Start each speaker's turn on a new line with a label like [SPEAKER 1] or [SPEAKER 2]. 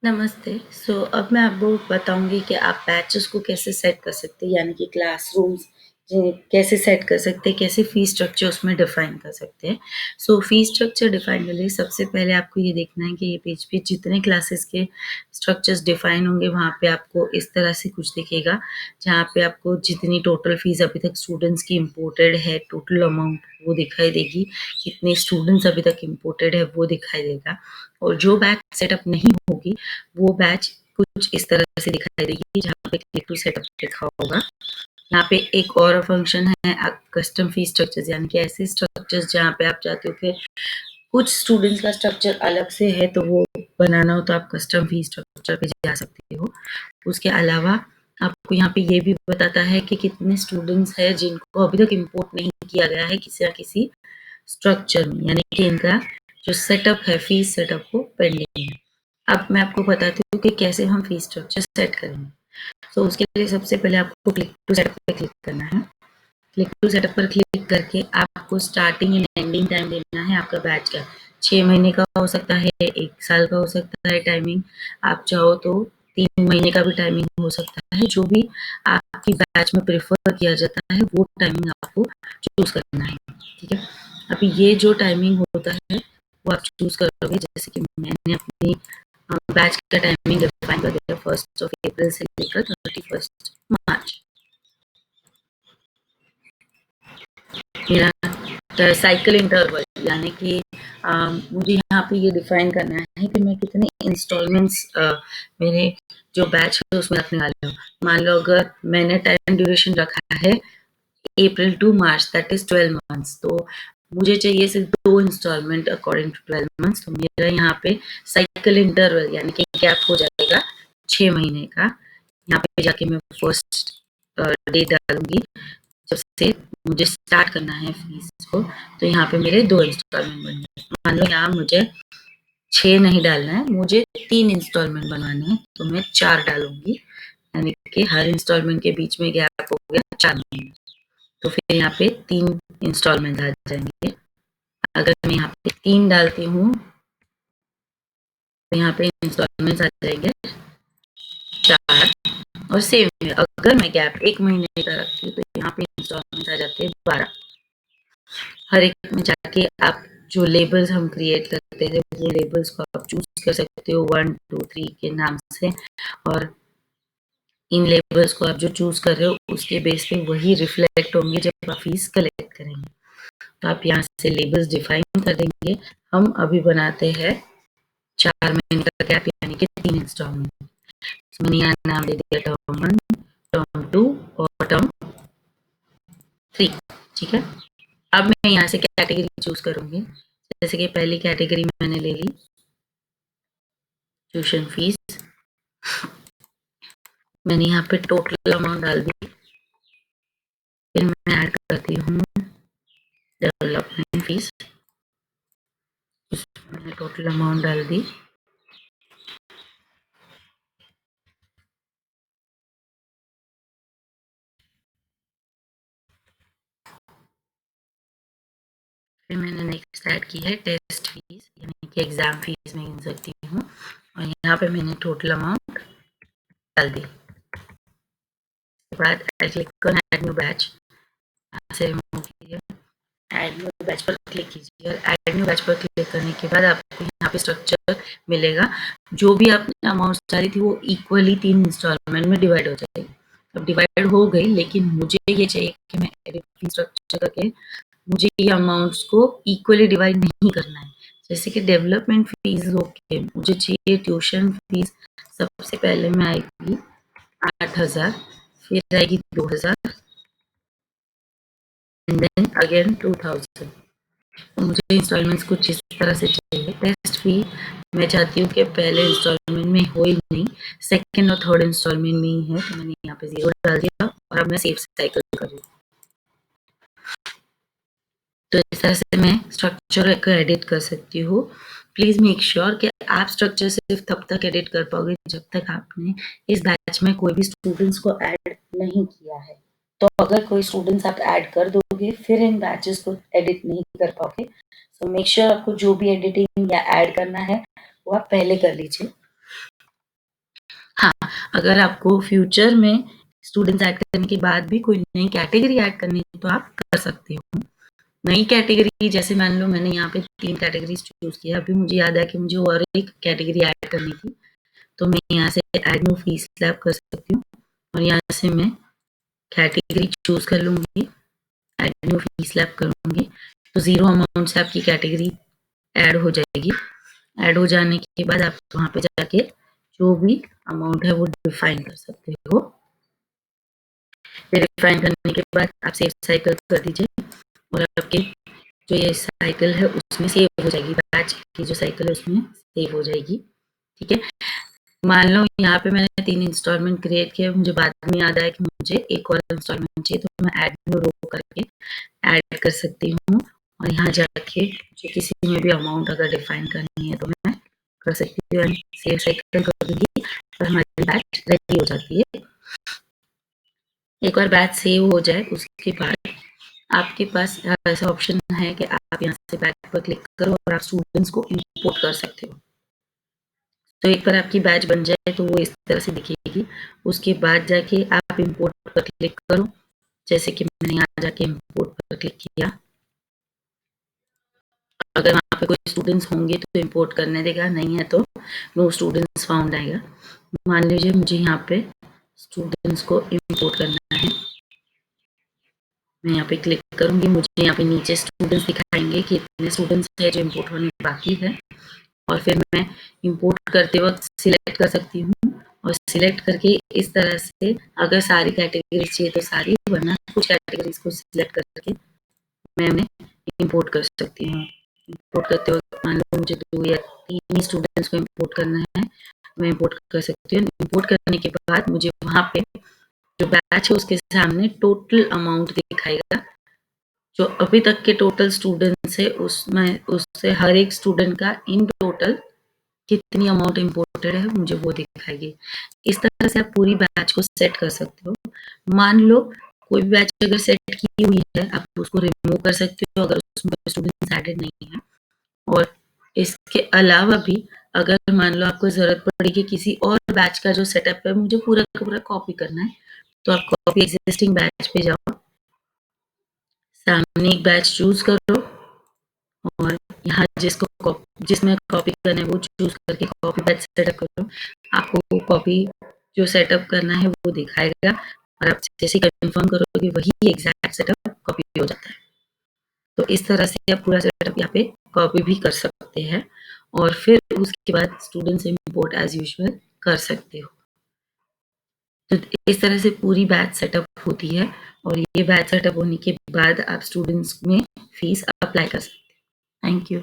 [SPEAKER 1] नमस्ते। अब मैं आपको बताऊँगी कि आप बैचेज़ को कैसे सेट कर सकते हैं, यानी कि क्लासरूम्स कैसे सेट कर सकते हैं, कैसे फ़ीस स्ट्रक्चर उसमें डिफ़ाइन कर सकते हैं। फ़ीस स्ट्रक्चर डिफ़ाइन करने के लिए सबसे पहले आपको ये देखना है कि ये पेज पे जितने क्लासेस के स्ट्रक्चर्स डिफ़ाइन होंगे, वहाँ पे आपको इस तरह से कुछ दिखेगा, जहाँ पे आपको जितनी टोटल फ़ीस अभी तक स्टूडेंट्स की इम्पोर्टेड है, टोटल अमाउंट वो दिखाई देगी, कितने स्टूडेंट्स अभी तक इम्पोर्टेड है, वो दिखाई देगा और जो बैच सेटअप नहीं होगी, वो बैच कुछ इस तरह से दिखाई देगी जहाँ पे क्लिक टू सेटअप लिखा होगा। यहाँ पे एक और फंक्शन है कस्टम फीस स्ट्रक्चर्स, यानी कि ऐसे स्ट्रक्चर्स जहाँ पे आप चाहते हो कि कुछ स्टूडेंट्स का स्ट्रक्चर अलग से है तो वो बनाना हो तो आप कस्टम फीस स्ट्रक्चर पे जा सकते हो। उसके अलावा आपको यहाँ पे ये भी बताता है कि कितने स्टूडेंट्स हैं जिनको अभी तक इम्पोर्ट नहीं किया गया है किसी न किसी स्ट्रक्चर में, यानी कि इनका जो सेटअप है फीस सेटअप वो पेंडिंग है। अब मैं आपको बताती हूँ कि कैसे हम फीस स्ट्रक्चर सेट करेंगे। उसके लिए सबसे पहले आपको क्लिक टू सेटअप पे क्लिक करना है। क्लिक टू सेटअप पर क्लिक करके आपको स्टार्टिंग एंड एंडिंग टाइम देना है आपका बैच का। 6 महीने का हो सकता है, 1 साल का हो सकता है टाइमिंग। आप चाहो तो 3 महीने का भी टाइमिंग हो सकता है। जो भी आपकी बैच में प्रेफ़र किया जाता है वो टाइमिंग आपको चूज़ करना है, ठीक है? अभी ये जो टाइमिंग होता है वो आप चूज़ करोगे, जैसे कि मैंने अपनी बैच का टाइमिंग डिफाइन कर दिया 1st ऑफ अप्रैल से लेकर 31st मार्च। मेरा साइकिल इंटरवल, यानी कि मुझे यहाँ पे ये डिफाइन करना है कि मैं कितने इंस्टॉलमेंट्स मेरे जो बैच है उसमें रखने वाली हूँ। मान लो अगर मैंने टाइम ड्यूरेशन रखा है April to March, that is 12 months, तो मुझे चाहिए सिर्फ 2 इंस्टॉलमेंट अकॉर्डिंग टू 12 मंथ्स। तो मेरा यहाँ पे साइकिल इंटरवल यानी कि गैप हो जाएगा 6 महीने का। यहाँ पे जाके मैं फर्स्ट डे डालूंगी जब से मुझे स्टार्ट करना है फीस को, तो यहाँ पे मेरे 2 इंस्टॉलमेंट बन गए। मान लो यहाँ मुझे 6 नहीं डालना है, मुझे 3 इंस्टॉलमेंट बनवाने हैं, तो मैं 4 डालूंगी, यानी कि हर इंस्टॉलमेंट के बीच में गैप हो गया 4 महीने। तो फिर यहाँ पे 3 इंस्टॉलमेंट आ जाएंगे। अगर मैं यहाँ पे 3 डालती हूँ तो यहाँ पे इंस्टॉलमेंट आ जाएंगे 4, और सेम अगर मैं गैप 1 महीने का रखती हूँ तो यहाँ पे इंस्टॉलमेंट आ जाते हैं 12। हर एक में जाके आप जो लेबल्स हम क्रिएट करते थे वो लेबल्स को आप चूज कर सकते हो 1 2 3 के नाम से, और इन लेबल्स को आप जो चूज कर रहे हो उसके बेस पे वही रिफ्लेक्ट होंगे जब आप फीस कलेक्ट करेंगे। तो आप यहाँ से लेबल्स डिफाइन कर देंगे। हम अभी बनाते हैं 4 महीने का गैप, यानी कि 3 इंस्टॉलमेंट। मैंने यहाँ नाम दे दिया टर्म 1, टर्म 2 और टर्म 3, ठीक है। अब मैं यहाँ से कैटेगरी चूज करूंगी, जैसे कि पहली कैटेगरी मैंने ले ली ट्यूशन फीस। मैंने यहाँ पे टोटल अमाउंट डाल दी, फिर मैं ऐड करती हूँ डेवलपमेंट फीस, मैंने टोटल अमाउंट डाल दी। फिर मैंने नेक्स्ट ऐड की है टेस्ट फीस, यानी कि एग्जाम फीस में गिन सकती हूँ, और यहाँ पे मैंने टोटल अमाउंट डाल दी। उसके बाद I click on add new batch, से रिमूव कीजिए, ऐड न्यू बैच पर क्लिक कीजिए। ऐड न्यू बैच पर क्लिक करने के बाद आपको यहाँ पे स्ट्रक्चर मिलेगा। जो भी आपने अमाउंट डाली थी वो इक्वली 3 इंस्टॉलमेंट में डिवाइड हो जाएगी। अब डिवाइड हो गई, लेकिन मुझे ये चाहिए कि मैं एडिट फी स्ट्रक्चर करके मुझे ये अमाउंट्स को इक्वली डिवाइड नहीं करना है। जैसे कि डेवलपमेंट फीस ओके, मुझे चाहिए ट्यूशन फीस सबसे पहले में आएगी 8,000, फिर आएगी 2,000 एंड देन अगेन 2,000। तो मुझे इंस्टॉलमेंट्स कुछ इस तरह से चाहिए। टेस्ट फी मैं चाहती हूँ कि पहले इंस्टॉलमेंट में हो ही नहीं, सेकेंड और थर्ड इंस्टॉलमेंट में ही है, तो मैंने यहाँ पे 0 डाल दिया और अब मैं सेव साइकिल कर रही हूँ। तो इस तरह से मैं स्ट्रक्चर को एडिट कर सकती हूँ। प्लीज़ मेक श्योर कि आप स्ट्रक्चर सिर्फ तब तक एडिट कर पाओगे जब तक आपने इस बैच में कोई भी स्टूडेंट्स को ऐड नहीं किया है। तो अगर कोई स्टूडेंट्स आप ऐड कर दोगे फिर इन बैचेस को एडिट नहीं कर पाओगे। सो मेक श्योर आपको जो भी एडिटिंग या ऐड करना है वो आप पहले कर लीजिए। हाँ, अगर आपको फ्यूचर में स्टूडेंट्स ऐड करने के बाद भी कोई नई कैटेगरी ऐड करनी है तो आप कर सकते हो। नई कैटेगरी जैसे मान लो मैंने यहाँ पे 3 कैटेगरीज़ चूज़ किया, अभी मुझे याद है कि मुझे और एक कैटेगरी ऐड करनी थी, तो मैं यहाँ से ऐड न्यू फी स्लैब कर सकती हूँ और यहाँ से मैं कैटेगरी चूज़ कर लूँगी, ऐड न्यू फी स्लैब करूँगी, तो 0 अमाउंट से आपकी कैटेगरी ऐड हो जाएगी। ऐड हो जाने के बाद आप वहाँ पे जाके जो भी अमाउंट है वो डिफाइन कर सकते हो। फिर डिफाइन करने के बाद आप सेव साइकिल कर दीजिए और आपके जो ये साइकिल है उसमें सेव हो जाएगी, बैच की जो साइकिल है उसमें सेव हो जाएगी। ठीक है, मान लो यहाँ पे मैंने 3 इंस्टॉलमेंट क्रिएट किया, मुझे बाद में याद आया कि मुझे एक और इंस्टॉलमेंट चाहिए, तो मैं ऐड न्यू रो करके ऐड कर सकती हूँ और यहाँ जाके जो किसी में भी अमाउंट अगर डिफाइन करनी है तो मैं कर सकती हूँ, सेव साइकिल कर दूंगी और हमारी बैच रेडी हो जाती है। एक बार बैच सेव हो जाए उसके बाद आपके पास ऐसा ऑप्शन है कि आप यहाँ से बैच पर क्लिक करो और आप स्टूडेंट्स को इंपोर्ट कर सकते हो। तो एक बार आपकी बैच बन जाए तो वो इस तरह से दिखेगी, उसके बाद जाके आप इंपोर्ट पर क्लिक करो, जैसे कि मैंने यहाँ जाके इंपोर्ट पर क्लिक किया। अगर वहाँ पे कोई स्टूडेंट्स होंगे तो इंपोर्ट करने देगा, नहीं है तो नो स्टूडेंट्स फाउंड आएगा। मान लीजिए मुझे यहाँ पे स्टूडेंट्स को इंपोर्ट करना है, मैं यहाँ पे क्लिक करूँगी, मुझे यहाँ पे नीचे स्टूडेंट्स दिखाएंगे कि इतने स्टूडेंट्स है जो इंपोर्ट होने बाकी है और फिर मैं इंपोर्ट करते वक्त सिलेक्ट कर सकती हूँ और सिलेक्ट करके इस तरह से अगर सारी कैटेगरीज चाहिए तो सारी, वरना कुछ कैटेगरीज को सिलेक्ट करके मैं उन्हें इंपोर्ट कर सकती हूँ। इंपोर्ट करते वक्त मान लो मुझे 2 या 3 ही स्टूडेंट्स को इंपोर्ट करना है, मैं इंपोर्ट कर सकती हूँ। इंपोर्ट करने के बाद मुझे वहाँ पे जो बैच है उसके सामने टोटल अमाउंट दिखाएगा, जो अभी तक के टोटल स्टूडेंट्स है उसमें उससे हर एक स्टूडेंट का इन टोटल कितनी अमाउंट इम्पोर्टेड है मुझे वो दिखाएगी। इस तरह से आप पूरी बैच को सेट कर सकते हो। मान लो कोई भी बैच अगर सेट की हुई है आप उसको रिमूव कर सकते हो अगर उसमें स्टूडेंट्स एडेड नहीं है, और इसके अलावा भी अगर मान लो आपको ज़रूरत पड़ेगी किसी और बैच का जो सेटअप है मुझे पूरा का पूरा कॉपी करना है, तो आप कॉपी एग्जिस्टिंग बैच पे जाओ, सामने एक बैच चूज करो और यहाँ जिसमें कॉपी करना है वो चूज करके कॉपी बैच सेटअप करो। आपको कॉपी जो सेटअप करना है वो दिखाएगा और आप जैसे कंफर्म करोगे वही एग्जैक्ट सेटअप कॉपी हो जाता है। तो इस तरह से आप पूरा सेटअप यहाँ पे कॉपी भी कर सकते हैं और फिर उसके बाद स्टूडेंट्स इंपोर्ट एज यूजुअल कर सकते हो। तो इस तरह से पूरी बैच सेटअप होती है और ये बैच सेटअप होने के बाद आप स्टूडेंट्स में फीस अप्लाई कर सकते हैं। Thank you.